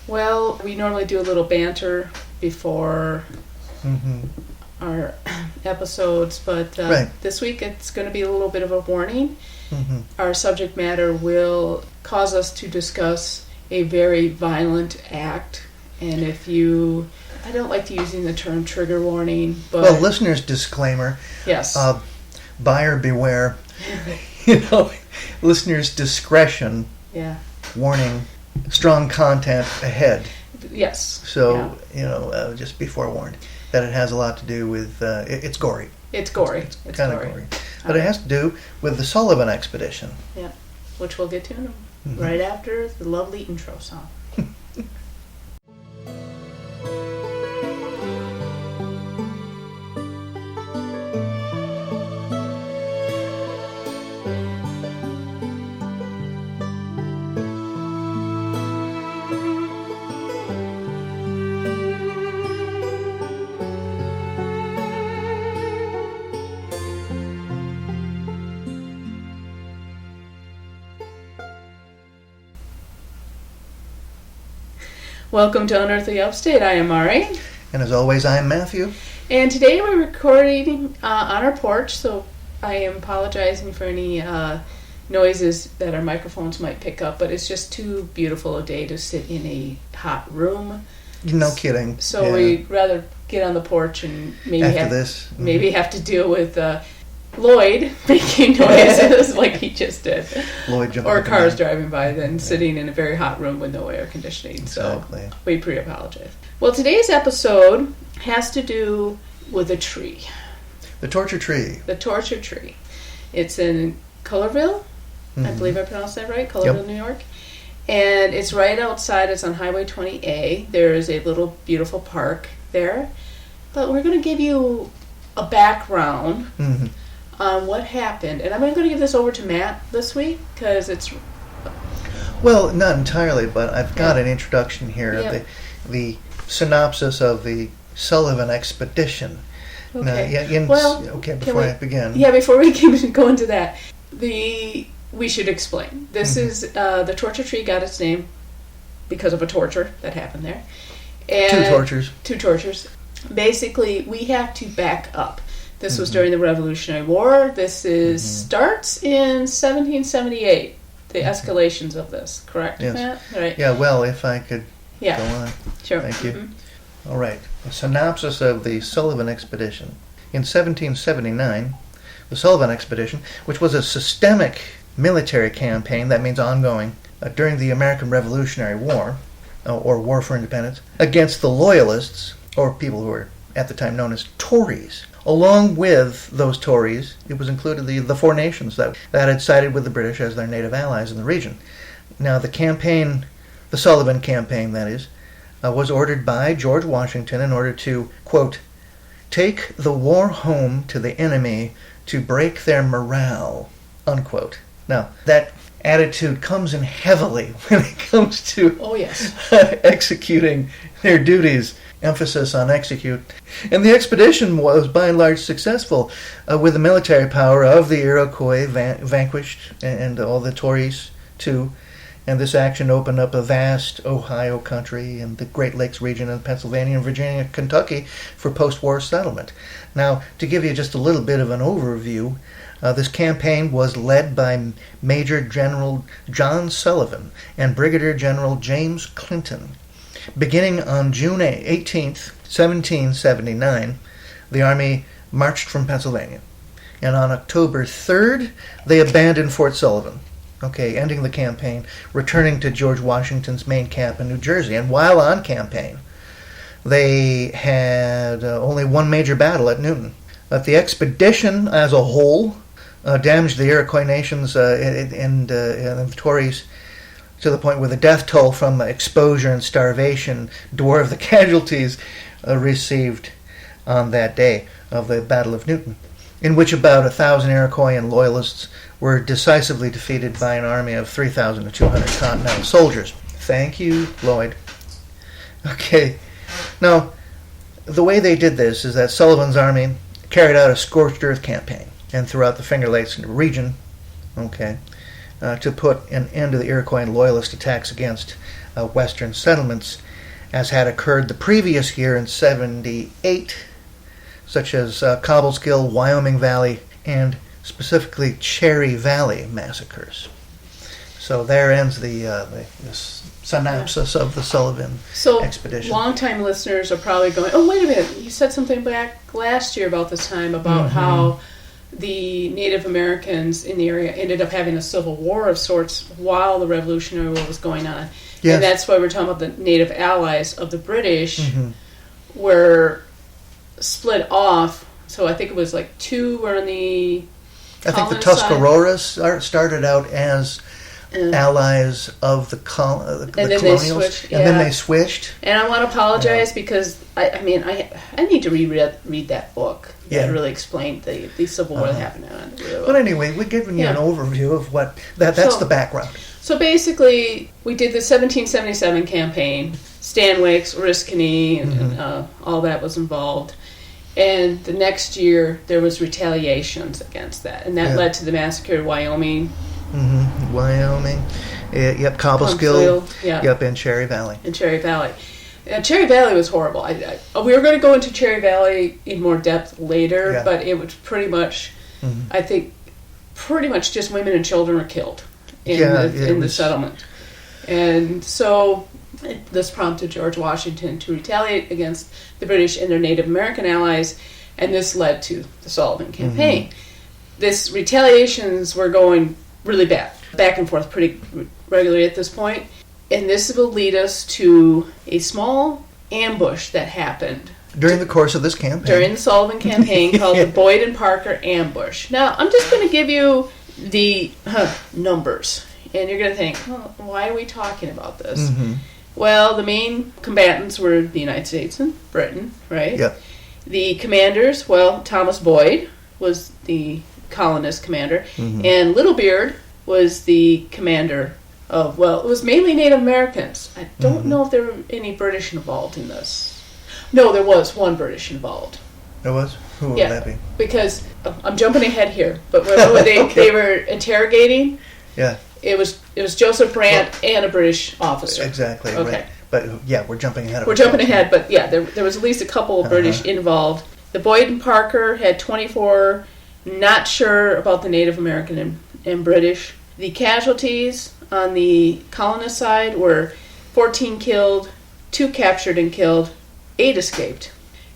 Well, we normally do a little banter before our episodes, but this week it's going to be a little bit of a warning. Our subject matter will cause us to discuss a very violent act, and I don't like using the term trigger warning, but... Well, listener's disclaimer. Yes. Buyer beware. Listener's discretion. Yeah. Warning. Strong content ahead. Yes. So, just be forewarned that it has a lot to do with... it's gory. It's gory. It's kind of gory. But it has to do with the Sullivan expedition. Yeah. Which we'll get to right after the lovely intro song. Welcome to Unearthly Upstate. I am Mari. And as always, I am Matthew. And today we're recording on our porch, so I am apologizing for any noises that our microphones might pick up, but it's just too beautiful a day to sit in a hot room. No kidding. So we'd rather get on the porch and maybe have to deal with Lloyd making noises like he just did. Or cars driving by than sitting in a very hot room with no air conditioning. Exactly. So we pre-apologize. Well, today's episode has to do with a tree. The torture tree. The torture tree. It's in Cullerville. I believe I pronounced that right. Cullerville, New York. And it's right outside. It's on Highway 20A. There is a little beautiful park there. But we're going to give you a background on what happened. And I'm going to give this over to Matt this week because it's... Well, not entirely, but I've got an introduction here. Yep. The synopsis of the Sullivan expedition. Okay. Before I begin. Yeah, before we can go into that, we should explain. This is the torture tree got its name because of a torture that happened there. And Two tortures. Basically, we have to back up. This was during the Revolutionary War. This starts in 1778. The escalations of this, correct, yes. Matt? Right. Yeah. Well, if I could go on. Sure. Thank you. All right. A synopsis of the Sullivan expedition. In 1779, the Sullivan expedition, which was a systemic military campaign, that means ongoing, during the American Revolutionary War, or War for Independence, against the Loyalists, or people who were at the time known as Tories. Along with those Tories, it was included the four nations that had sided with the British as their native allies in the region. Now, the campaign, the Sullivan campaign, that is, was ordered by George Washington in order to, quote, take the war home to the enemy to break their morale, unquote. Now, that attitude comes in heavily when it comes to executing their duties. Emphasis on execute. And the expedition was by and large successful, with the military power of the Iroquois vanquished and all the Tories too. And this action opened up a vast Ohio country and the Great Lakes region in Pennsylvania and Virginia, Kentucky for post-war settlement. Now, to give you just a little bit of an overview, this campaign was led by Major General John Sullivan and Brigadier General James Clinton. Beginning on June 18th, 1779, the Army marched from Pennsylvania. And on October 3rd, they abandoned Fort Sullivan, ending the campaign, returning to George Washington's main camp in New Jersey. And while on campaign, they had only one major battle at Newton. But the expedition as a whole damaged the Iroquois nations and the Tories to the point where the death toll from exposure and starvation dwarfed the casualties received on that day of the Battle of Newton, in which about 1,000 Iroquois and Loyalists were decisively defeated by an army of 3,200 Continental soldiers. Thank you, Lloyd. Okay, now, the way they did this is that Sullivan's army carried out a scorched earth campaign, and throughout the Finger Lakes region, to put an end to the Iroquois and Loyalist attacks against western settlements, as had occurred the previous year in 78, such as Cobleskill, Wyoming Valley, and specifically Cherry Valley massacres. So there ends the synopsis of the Sullivan expedition. So longtime listeners are probably going, oh, wait a minute, you said something back last year about this time about how the Native Americans in the area ended up having a civil war of sorts while the Revolutionary War was going on. Yes. And that's why we're talking about the Native allies of the British were split off. So I think it was like two were on the I think the Tuscaroras started out as allies of the colonials, and then they switched. And I want to apologize because I need to reread that book. That really explained the Civil War that happened on the railroad. But anyway, we're giving you an overview of what that's the background. So basically, we did the 1777 campaign. Stanwix, Oriskany, and all that was involved. And the next year, there was retaliations against that, and that led to the massacre of Wyoming. Wyoming, Cobleskill, and Cherry Valley. Cherry Valley was horrible. We were going to go into Cherry Valley in more depth later, but it was pretty much, I think, pretty much just women and children were killed in the settlement. And so this prompted George Washington to retaliate against the British and their Native American allies, and this led to the Sullivan campaign. This retaliations were going really bad, back and forth pretty regularly at this point. And this will lead us to a small ambush that happened during the course of this campaign. During the Sullivan campaign called the Boyd and Parker ambush. Now, I'm just going to give you the numbers. And you're going to think, why are we talking about this? Well, the main combatants were the United States and Britain, right? Yep. The commanders, Thomas Boyd was the colonist commander, and Littlebeard was the commander of, it was mainly Native Americans. I don't know if there were any British involved in this. No, there was one British involved. There was? Who would that be? Because, I'm jumping ahead here, but when they were interrogating, it was Joseph Brant and a British officer. Exactly. Okay. Right. But, we're jumping ahead. We're jumping ahead, but there was at least a couple of British involved. The Boyd and Parker had 24, not sure about the Native American and British. The casualties on the colonist side were 14 killed, 2 captured and killed, 8 escaped.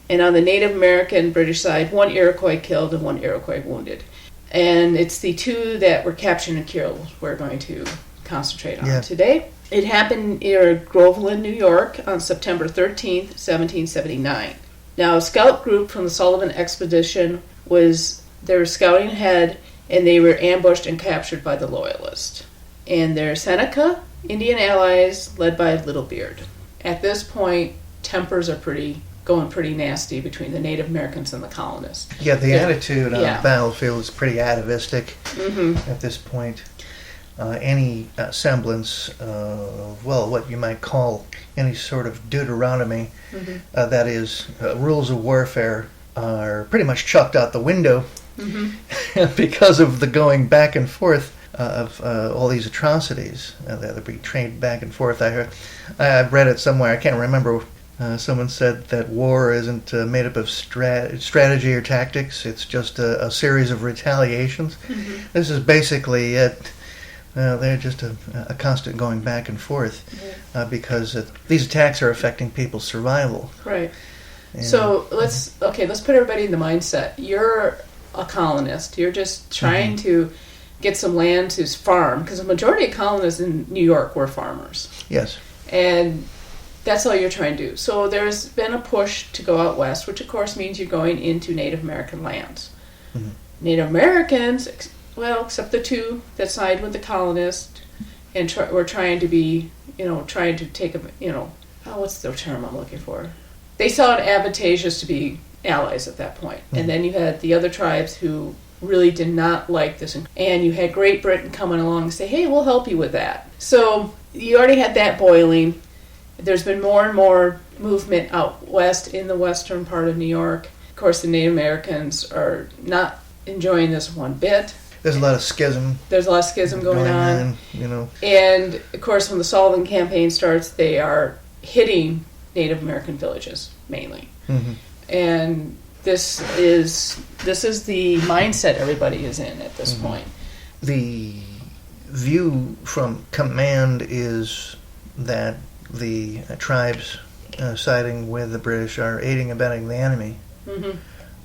And on the Native American British side, 1 Iroquois killed and 1 Iroquois wounded. And it's the 2 that were captured and killed we're going to concentrate on today. It happened near Groveland, New York on September 13th, 1779. Now, a scout group from the Sullivan expedition they were scouting ahead, and they were ambushed and captured by the Loyalists. And their Seneca Indian allies, led by Littlebeard. At this point, tempers are going pretty nasty between the Native Americans and the colonists. Yeah, the attitude on the battlefield is pretty atavistic at this point. Any semblance of, what you might call any sort of Deuteronomy, that is, rules of warfare, are pretty much chucked out the window because of the going back and forth of all these atrocities that are being trained back and forth. I read it somewhere, I can't remember. Someone said that war isn't made up of strategy or tactics, it's just a series of retaliations. This is basically it. They're just a constant going back and forth because these attacks are affecting people's survival. Right. And so let's put everybody in the mindset. You're a colonist. You're just trying to get some land to farm, because the majority of colonists in New York were farmers. Yes. And that's all you're trying to do. So there's been a push to go out west, which of course means you're going into Native American lands. Native Americans, except the 2 that side with the colonists, and were trying to be, trying to take what's the term I'm looking for? They saw it advantageous to be allies at that point. And then you had the other tribes who really did not like this. And you had Great Britain coming along and say, hey, we'll help you with that. So you already had that boiling. There's been more and more movement out west in the western part of New York. Of course, the Native Americans are not enjoying this one bit. There's a lot of schism. There's a lot of schism going on. You know. And, of course, when the Sullivan campaign starts, they are hitting Native American villages, mainly. Mm-hmm. And this is the mindset everybody is in at this point. The view from command is that the tribes siding with the British are aiding and abetting the enemy. Mm-hmm.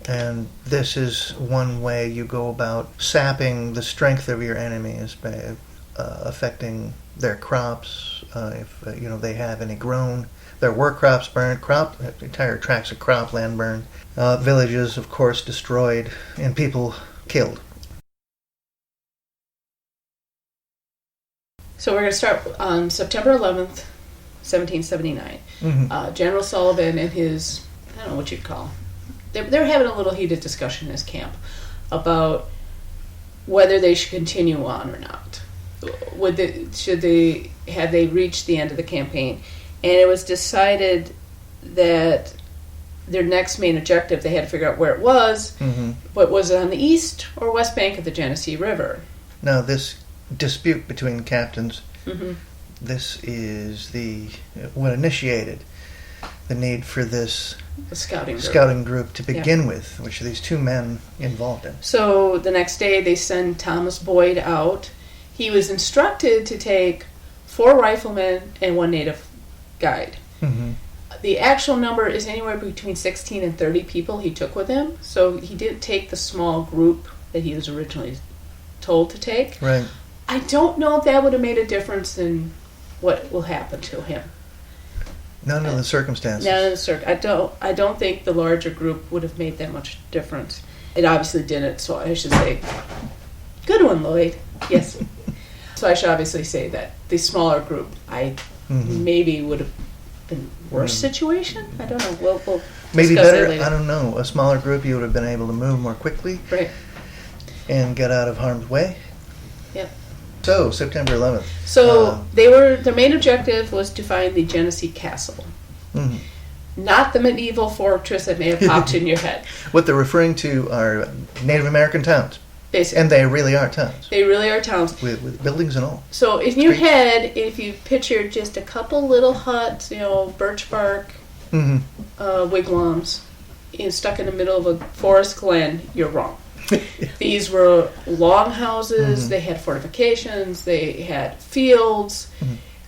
And this is one way you go about sapping the strength of your enemy is by affecting their crops. If they have any grown, there were crops burned, entire tracts of cropland burned, villages, of course, destroyed, and people killed. So we're going to start on September 11th, 1779. Mm-hmm. General Sullivan and his, I don't know what you'd call him, they're having a little heated discussion in his camp about whether they should continue on or not. Have they reached the end of the campaign? And it was decided that their next main objective, they had to figure out where it was, but was it on the east or west bank of the Genesee River? Now, this dispute between captains, this is what initiated the need for this scouting group to begin with, which are these two men involved in. So the next day they send Thomas Boyd out. He was instructed to take 4 riflemen and 1 native guide. Mm-hmm. The actual number is anywhere between 16 and 30 people he took with him, so he didn't take the small group that he was originally told to take. Right. I don't know if that would have made a difference in what will happen to him. None of the circumstances. I don't think the larger group would have made that much difference. It obviously didn't, so I should say, good one, Lloyd. Yes. So I should obviously say that the smaller group, maybe would have been worse situation. I don't know. We'll maybe better. I don't know. A smaller group, you would have been able to move more quickly, right, and get out of harm's way. Yep. So, September 11th. So, their main objective was to find the Genesee Castle. Mm-hmm. Not the medieval fortress that may have popped in your head. What they're referring to are Native American towns. Basically. And they really are towns. They really are towns. With buildings and all. So, in your head, if you picture just a couple little huts, birch bark, wigwams, stuck in the middle of a forest glen, you're wrong. These were long houses, they had fortifications, they had fields.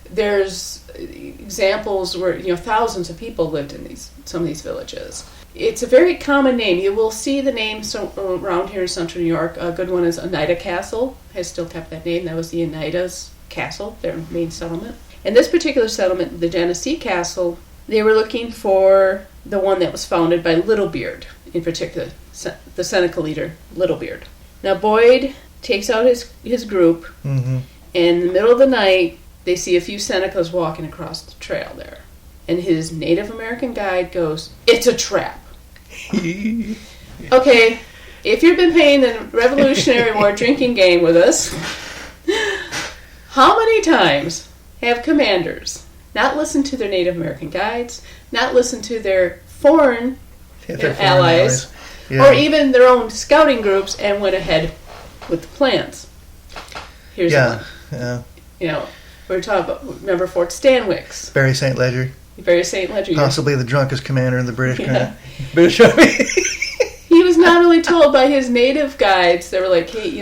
There's examples where thousands of people lived in some of these villages. It's a very common name. You will see the name around here in central New York. A good one is Oneida Castle, has still kept that name. That was the Oneida's castle, their main settlement. And this particular settlement, the Genesee Castle, they were looking for the one that was founded by Littlebeard, in particular, the Seneca leader, Littlebeard. Now, Boyd takes out his group, and in the middle of the night, they see a few Senecas walking across the trail there. And his Native American guide goes, "It's a trap." Okay, if you've been playing the Revolutionary War drinking game with us, how many times have commanders not listened to their Native American guides, not listened to their foreign allies, or even their own scouting groups, and went ahead with the plans? Here's one. We were talking about, remember Fort Stanwix? Barry St. Ledger. Possibly the drunkest commander in the British Army. He was not only told by his native guides, they were like, hey,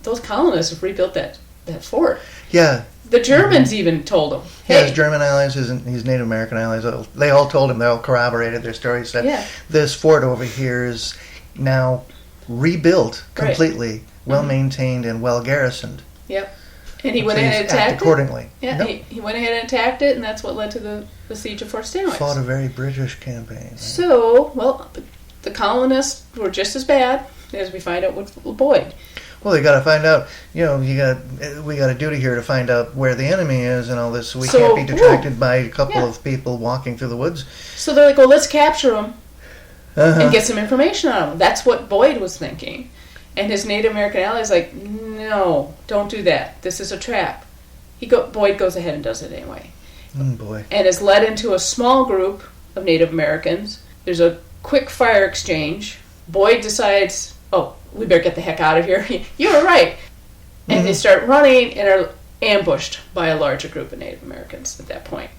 those colonists have rebuilt that fort. Yeah. The Germans even told him. Hey. Yeah, his German allies, his Native American allies, they all told him, they all corroborated their stories, said this fort over here is now rebuilt completely, well-maintained and well-garrisoned. Yep. And he went ahead and attacked it? Accordingly. Yeah, nope. He went ahead and attacked it, and that's what led to the siege of Fort Stanwix. Fought a very British campaign. Right? So, the colonists were just as bad as we find out with Boyd. Well, you got to find out, we got a duty here to find out where the enemy is and all this, so we can't be detracted by a couple of people walking through the woods. So they're like, well, let's capture them and get some information on them. That's what Boyd was thinking. And his Native American ally is like, no, don't do that. This is a trap. Boyd goes ahead and does it anyway. Oh, boy. And is led into a small group of Native Americans. There's a quick fire exchange. Boyd decides, we better get the heck out of here. You were right. And they start running and are ambushed by a larger group of Native Americans at that point.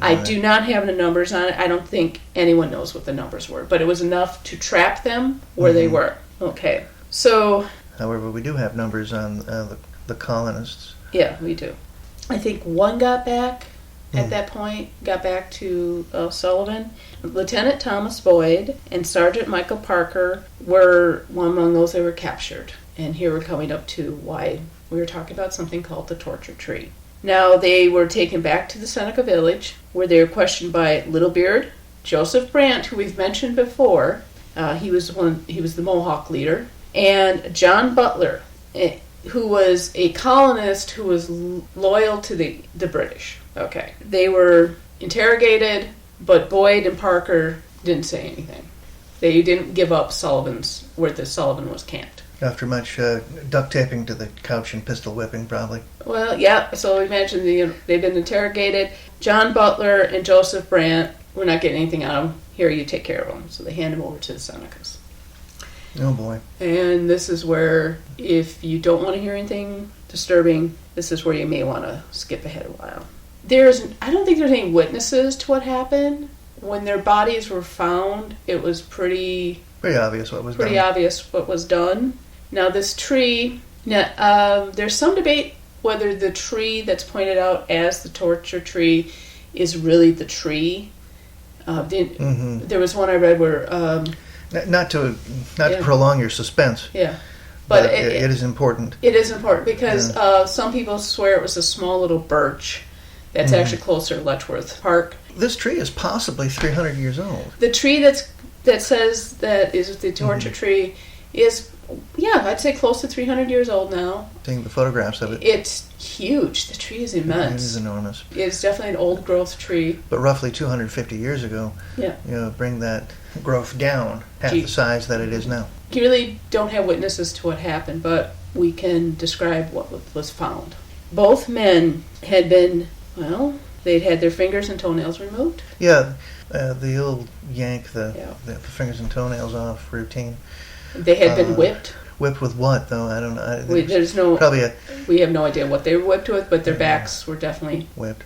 I do not have the numbers on it. I don't think anyone knows what the numbers were, but it was enough to trap them where they were. Okay, so... However, we do have numbers on the colonists. Yeah, we do. I think one got back at that point, got back to Sullivan. Lieutenant Thomas Boyd and Sergeant Michael Parker were one among those that were captured. And here we're coming up to why we were talking about something called the torture tree. Now, they were taken back to the Seneca village, where they were questioned by Littlebeard, Joseph Brant, who we've mentioned before. He was the Mohawk leader, and John Butler, who was a colonist who was loyal to the British. Okay. They were interrogated, but Boyd and Parker didn't say anything. They didn't give up where the Sullivan was camped. After much duct taping to the couch and pistol whipping, probably. Well, yeah, so imagine they've been interrogated. John Butler and Joseph Brant, we're not getting anything out of them. Here, you take care of them. So they hand them over to the Senecas. Oh, boy. And this is where, if you don't want to hear anything disturbing, this is where you may want to skip ahead a while. I don't think there's any witnesses to what happened. When their bodies were found, it was pretty obvious what was done. Now, this tree, there's some debate whether the tree that's pointed out as the torture tree is really the tree. There was one I read where... Not to prolong your suspense. Yeah. But it is important. It is important because some people swear it was a small little birch that's actually closer to Letchworth Park. This tree is possibly 300 years old. The tree that says that is the torture tree is, I'd say close to 300 years old now. Seeing the photographs of it. It's huge. The tree is immense. It is enormous. It's definitely an old growth tree. But roughly 250 years ago, bring that growth down half the size that it is now. You really don't have witnesses to what happened, but we can describe what was found. Both men had been, they'd had their fingers and toenails removed. Yeah, the old yank the fingers and toenails off routine. They had been whipped. Whipped with what, though? I don't know. We have no idea what they were whipped with, but their backs were definitely whipped.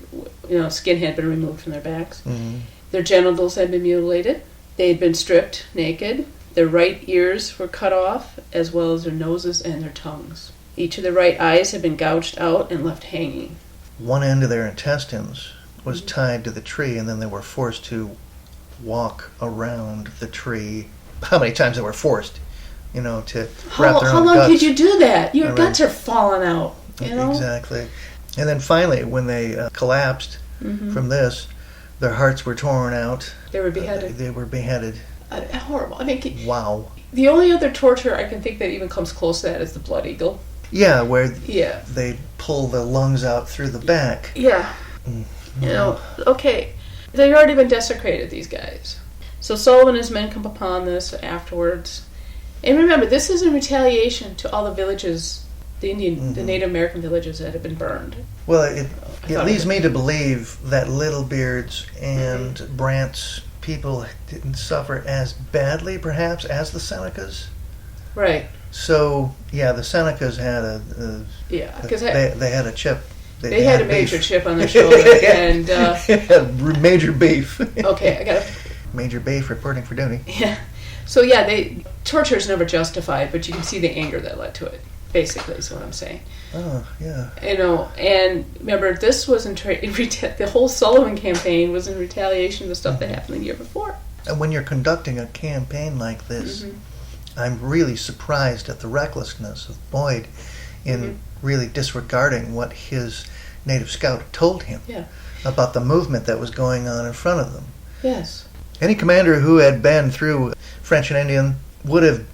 Skin had been removed from their backs. Mm-hmm. Their genitals had been mutilated. They had been stripped naked. Their right ears were cut off, as well as their noses and their tongues. Each of their right eyes had been gouged out and left hanging. One end of their intestines was tied to the tree, and then they were forced to walk around the tree. How many times they were forced, to wrap their own guts. How long could you do that? Your guts are falling out, Exactly. And then finally, when they collapsed from this, their hearts were torn out. They were beheaded. Horrible. I mean, wow. The only other torture I can think that even comes close to that is the blood eagle. Yeah, where they pull the lungs out through the back. Yeah. Okay. They've already been desecrated, these guys. So Sullivan and his men come upon this afterwards. And remember, this is in retaliation to all the villages, the Native American villages that have been burned. Well, it leads me to believe that Littlebeard's and Brant's people didn't suffer as badly, perhaps, as the Senecas. Right. So, the Senecas had they had a chip. They had a major chip on their shoulder. And major beef. Okay, I got Major beef reporting for duty. Yeah. So, torture is never justified, but you can see the anger that led to it, basically, is what I'm saying. Oh, yeah. And remember, this was the whole Sullivan campaign was in retaliation to the stuff that happened the year before. And when you're conducting a campaign like this, I'm really surprised at the recklessness of Boyd in really disregarding what his native scout told him about the movement that was going on in front of them. Yes. Any commander who had been through French and Indian would have,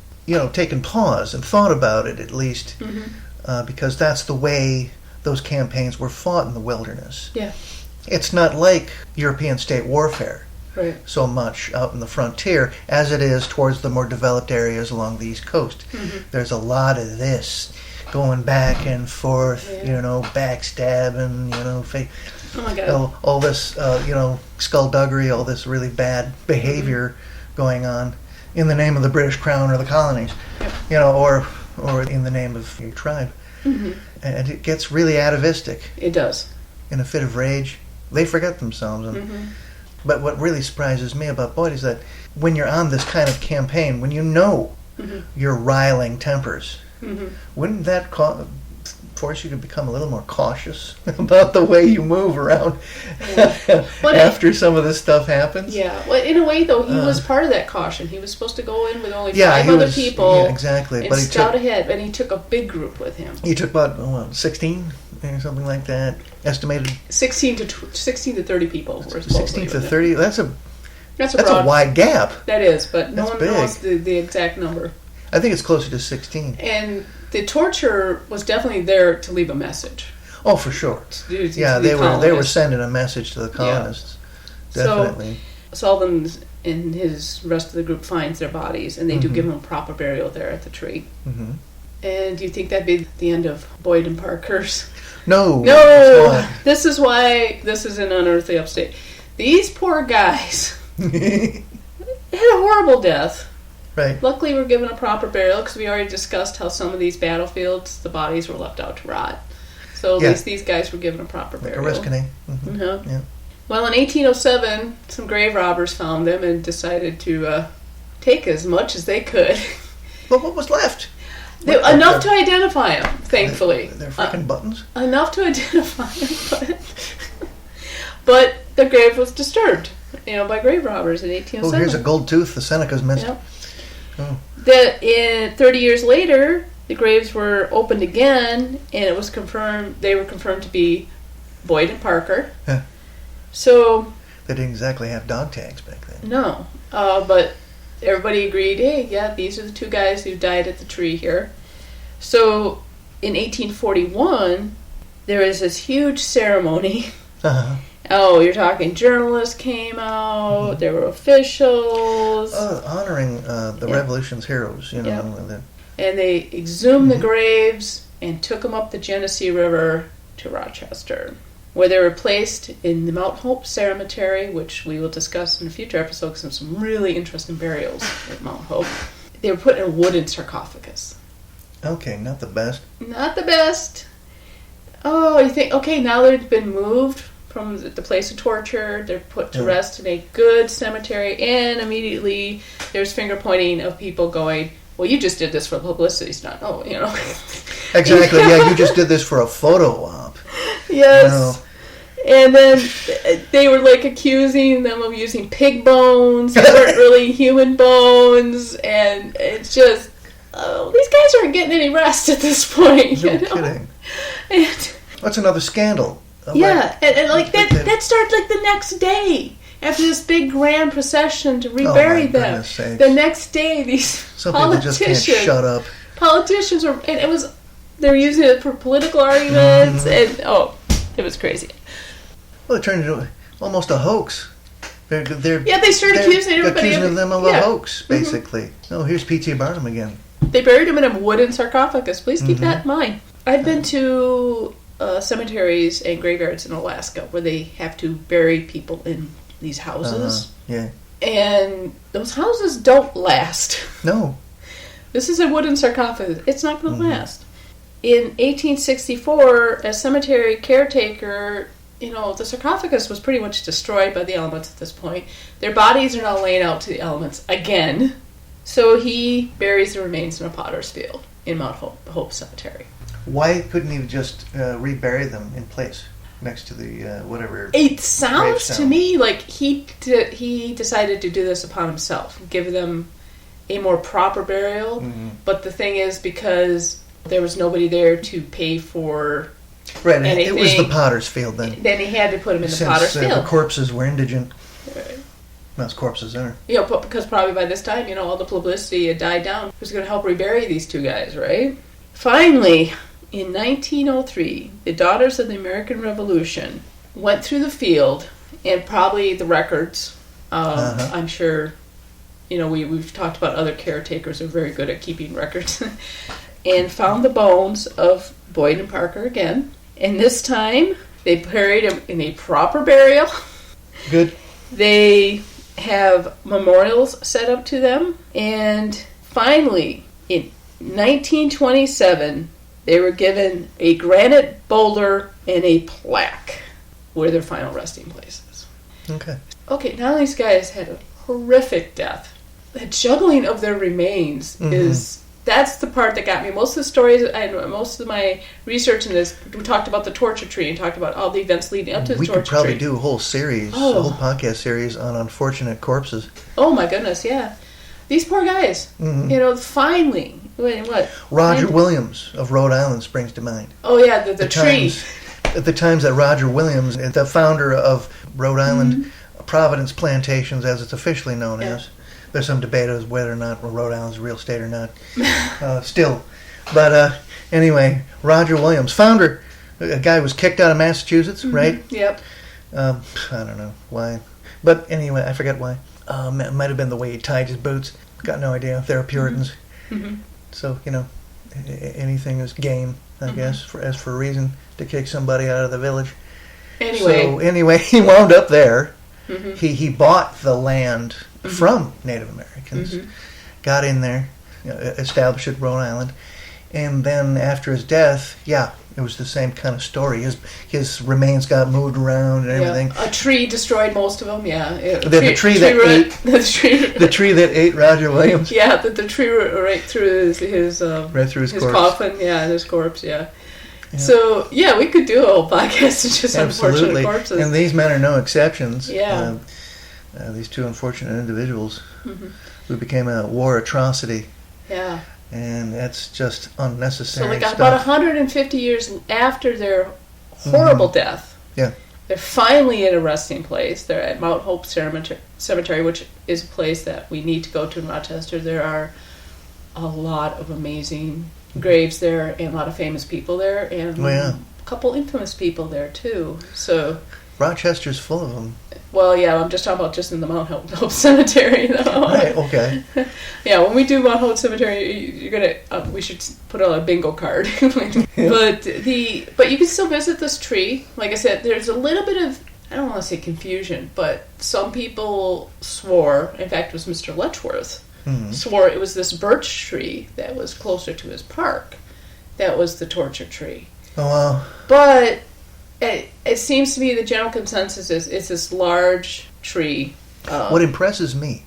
taken pause and thought about it at least, because that's the way those campaigns were fought in the wilderness. Yeah. It's not like European state warfare so much out in the frontier as it is towards the more developed areas along the East Coast. There's a lot of this going back and forth, backstabbing, oh my God. all this, skullduggery, all this really bad behavior going on. in the name of the British Crown or the colonies, or in the name of your tribe. Mm-hmm. And it gets really atavistic. It does. In a fit of rage, they forget themselves. But what really surprises me about Boyd is that when you're on this kind of campaign, when you know you're riling tempers, wouldn't that force you to become a little more cautious about the way you move around after some of this stuff happens? Yeah. Well, in a way, though, he was part of that caution. He was supposed to go in with only 5 other people. Yeah, exactly. And scout ahead, and he took a big group with him. He took about 16 or something like that. Estimated 16 to 30 people were 16 to 30. That's a broad, wide gap. That is, but no one knows the exact number. I think it's closer to 16. And the torture was definitely there to leave a message. Oh, for sure. They were sending a message to the colonists. Yeah. Definitely. So Sullivan and his rest of the group finds their bodies, and they do give them a proper burial there at the tree. Mm-hmm. And do you think that'd be the end of Boyd and Parker's? No. This is why this is an unearthly upstate. These poor guys had a horrible death. Right. Luckily, we're given a proper burial because we already discussed how some of these battlefields, the bodies were left out to rot. So at least these guys were given a proper burial. Like a rescue. Mm-hmm. Yeah. Well, in 1807, some grave robbers found them and decided to take as much as they could. But what was left? Enough to identify them, thankfully. They're freaking buttons? Enough to identify them, but the grave was disturbed, by grave robbers in 1807. Oh, here's a gold tooth the Senecas missed. Yep. Oh. 30 years later, the graves were opened again, and it was confirmed. They were confirmed to be Boyd and Parker. Yeah. So they didn't exactly have dog tags back then. No, but everybody agreed. Hey, yeah, these are the 2 guys who died at the tree here. So in 1841, there was this huge ceremony. Uh-huh. Oh, you're talking journalists came out, there were officials. Honoring the Revolution's heroes, Yep. And they exhumed the graves and took them up the Genesee River to Rochester, where they were placed in the Mount Hope Cemetery, which we will discuss in a future episode because there's some really interesting burials at Mount Hope. They were put in a wooden sarcophagus. Okay, not the best. Not the best. Oh, you think, okay, now they've been moved from the place of torture, they're put to rest in a good cemetery, and immediately there's finger pointing of people going, well, you just did this for publicity stunt. Oh, Exactly, yeah, you just did this for a photo op. Yes. And then they were accusing them of using pig bones. They weren't really human bones. And it's just, these guys aren't getting any rest at this point. No kidding. What's another scandal? And that started the next day. After this big grand procession to rebury them. The next day, these politicians just can't shut up. Politicians were, and they were using it for political arguments, and it was crazy. Well, it turned into almost a hoax. They started accusing everybody them of a hoax, basically. Oh, here's P.T. Barnum again. They buried him in a wooden sarcophagus. Please keep that in mind. I've been to cemeteries and graveyards in Alaska where they have to bury people in these houses. Yeah. And those houses don't last. No. This is a wooden sarcophagus. It's not going to last. In 1864, as cemetery caretaker, the sarcophagus was pretty much destroyed by the elements at this point. Their bodies are now laying out to the elements again. So he buries the remains in a potter's field in Mount Hope Cemetery. Why couldn't he just rebury them in place next to the whatever? It sounds to me like he decided to do this upon himself, give them a more proper burial. Mm-hmm. But the thing is, because there was nobody there to pay for anything, it was the potter's field then. Then he had to put them in the potter's field. The corpses were indigent. Right. That's corpses there. Because probably by this time, all the publicity had died down. Who's going to help rebury these 2 guys, right? Finally, in 1903, the Daughters of the American Revolution went through the field, and probably the records, I'm sure, we've talked about other caretakers who are very good at keeping records, and found the bones of Boyd and Parker again. And this time, they buried him in a proper burial. Good. They have memorials set up to them. And finally, in 1927, they were given a granite boulder and a plaque where their final resting places. Okay, now these guys had a horrific death. The juggling of their remains that's the part that got me. Most of the stories and most of my research in this, we talked about the torture tree and talked about all the events leading up to the torture tree. We could probably do a whole series, a whole podcast series on unfortunate corpses. Oh my goodness, yeah. These poor guys, finally, what? Roger Williams of Rhode Island springs to mind. Oh yeah, the tree. At the times that Roger Williams, the founder of Rhode Island Providence Plantations, as it's officially known as. There's some debate as whether or not Rhode Island's a real state or not. Still. But anyway, Roger Williams, founder, a guy was kicked out of Massachusetts, right? Yep. I don't know why. But anyway, I forget why. It might have been the way he tied his boots. Got no idea. They're Puritans. So, anything is game, I guess, as for a reason to kick somebody out of the village. Anyway, he wound up there. He bought the land from Native Americans, got in there, established at Rhode Island, and then after his death, it was the same kind of story. His remains got moved around and everything. A tree destroyed most of them. The tree that ate Roger Williams. Yeah, the tree right through his corpse. Coffin. Yeah, his corpse. Yeah. So we could do a whole podcast of just unfortunate corpses. And these men are no exceptions. Yeah. These two unfortunate individuals who became a war atrocity. Yeah. And that's just unnecessary stuff. About 150 years after their horrible death, they're finally in a resting place. They're at Mount Hope Cemetery, which is a place that we need to go to in Rochester. There are a lot of amazing graves there and a lot of famous people there and a couple infamous people there too. So Rochester's full of them. Well, I'm just talking about just in the Mount Hope Cemetery, though. Right. Okay. When we do Mount Hope Cemetery, we should put on a bingo card. But you can still visit this tree. Like I said, there's a little bit of, I don't want to say confusion, but some people swore. In fact, it was Mr. Letchworth swore it was this birch tree that was closer to his park that was the torture tree. Oh wow! But it seems to be the general consensus is it's this large tree. What impresses me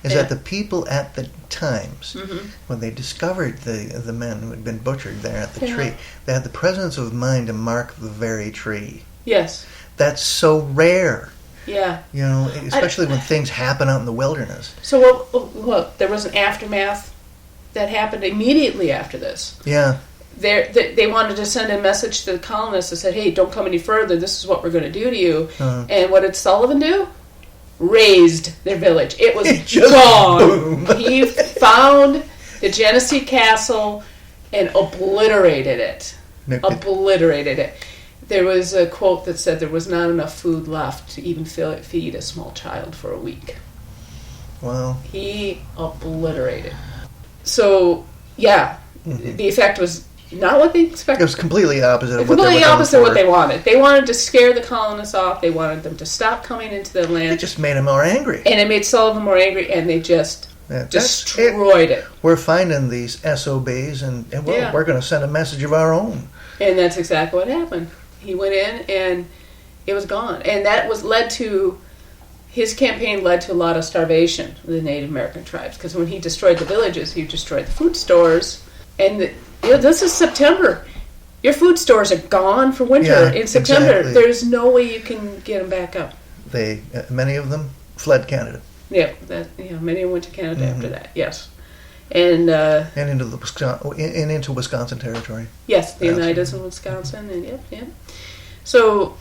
is that the people at the times, when they discovered the men who had been butchered there at the tree, they had the presence of mind to mark the very tree. Yes. That's so rare. Yeah. Especially when things happen out in the wilderness. So what there was an aftermath that happened immediately after this. Yeah. They wanted to send a message to the colonists that said, hey, don't come any further. This is what we're going to do to you. And what did Sullivan do? Razed their village. It was gone. Boom. He found the Genesee Castle and obliterated it. Obliterated it. There was a quote that said there was not enough food left to even feed a small child for a week. Wow. He obliterated. So, the effect was not what they expected. It was completely opposite of what they wanted. They wanted to scare the colonists off. They wanted them to stop coming into their land. It just made them more angry. And it made Sullivan more angry, and they just destroyed it. We're finding these SOBs, and we're going to send a message of our own. And that's exactly what happened. He went in, and it was gone. And that his campaign led to a lot of starvation of the Native American tribes, because when he destroyed the villages, he destroyed the food stores. And this is September. Your food stores are gone for winter in September. Exactly. There's no way you can get them back up. Many of them fled Canada. Yeah, many went to Canada after that. Yes, and into Wisconsin territory. Yes, the Oneidas in Wisconsin, and So,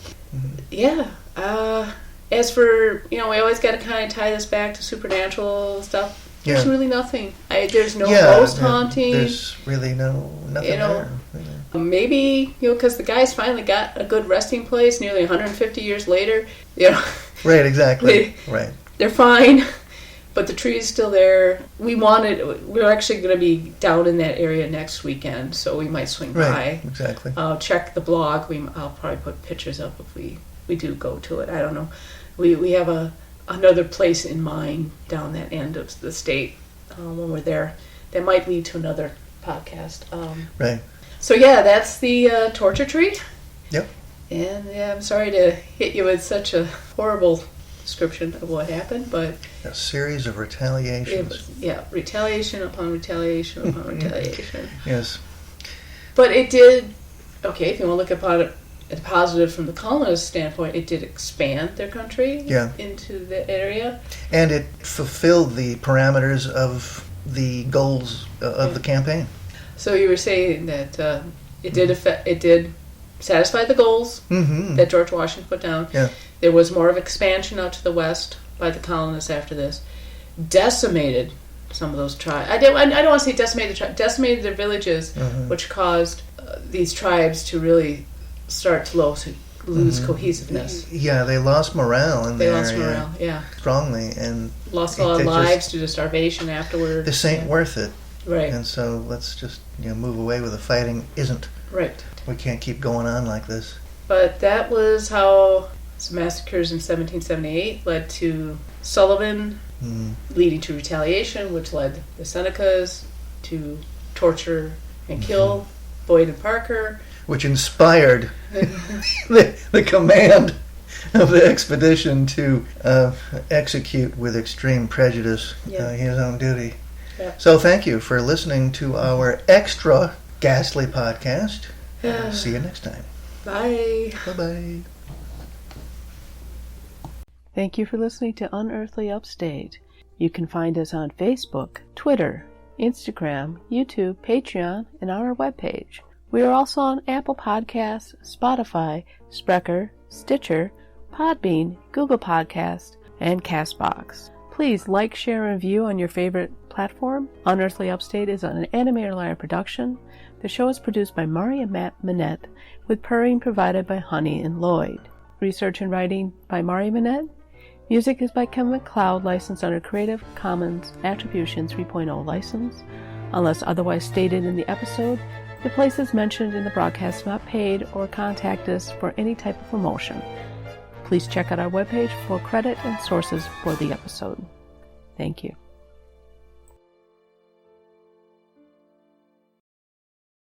as for we always got to kind of tie this back to supernatural stuff. There's really nothing. There's no ghost haunting. There's really nothing there. Maybe because the guys finally got a good resting place nearly 150 years later. Right, exactly. They're fine, but the tree is still there. We're actually going to be down in that area next weekend, so we might swing by. Exactly. Check the blog. I'll probably put pictures up if we do go to it. I don't know. We have a another place in mind down that end of the state when we're there. That might lead to another podcast. Right. So yeah, that's the torture tree. Yep. And yeah, I'm sorry to hit you with such a horrible description of what happened, but a series of retaliations. Retaliation upon retaliation upon retaliation. Yes. But it did. Okay, if you want to look upon it as positive from the colonist standpoint, it did expand their country into the area, and it fulfilled the parameters of the goals of the campaign. So you were saying that it did satisfy the goals that George Washington put down. Yeah. There was more of expansion out to the west by the colonists after this. Decimated some of those tribes. I don't want to say decimated tribes. Decimated their villages, which caused these tribes to really start to lose cohesiveness. Yeah, they lost morale in there. They lost morale, strongly, and lost a lot of lives due to starvation afterwards. This ain't worth it. Right. And so let's just move away with the fighting. Isn't. Right. We can't keep going on like this. But that was how some massacres in 1778 led to Sullivan, leading to retaliation, which led the Senecas to torture and kill Boyd and Parker. Which inspired the command of the expedition to execute with extreme prejudice his own duty. Yeah. So thank you for listening to our extra ghastly podcast. See you next time. Bye. Bye-bye. Thank you for listening to Unearthly Upstate. You can find us on Facebook, Twitter, Instagram, YouTube, Patreon, and on our webpage. We are also on Apple Podcasts, Spotify, Spreaker, Stitcher, Podbean, Google Podcasts, and CastBox. Please like, share, and review on your favorite platform. Unearthly Upstate is an Animator Liar production. The show is produced by Mari and Matt Manette, with purring provided by Honey and Lloyd. Research and writing by Mari Manette. Music is by Kevin MacLeod, licensed under Creative Commons Attribution 3.0 license. Unless otherwise stated in the episode, the places mentioned in the broadcast are not paid or contact us for any type of promotion. Please check out our webpage for credit and sources for the episode. Thank you.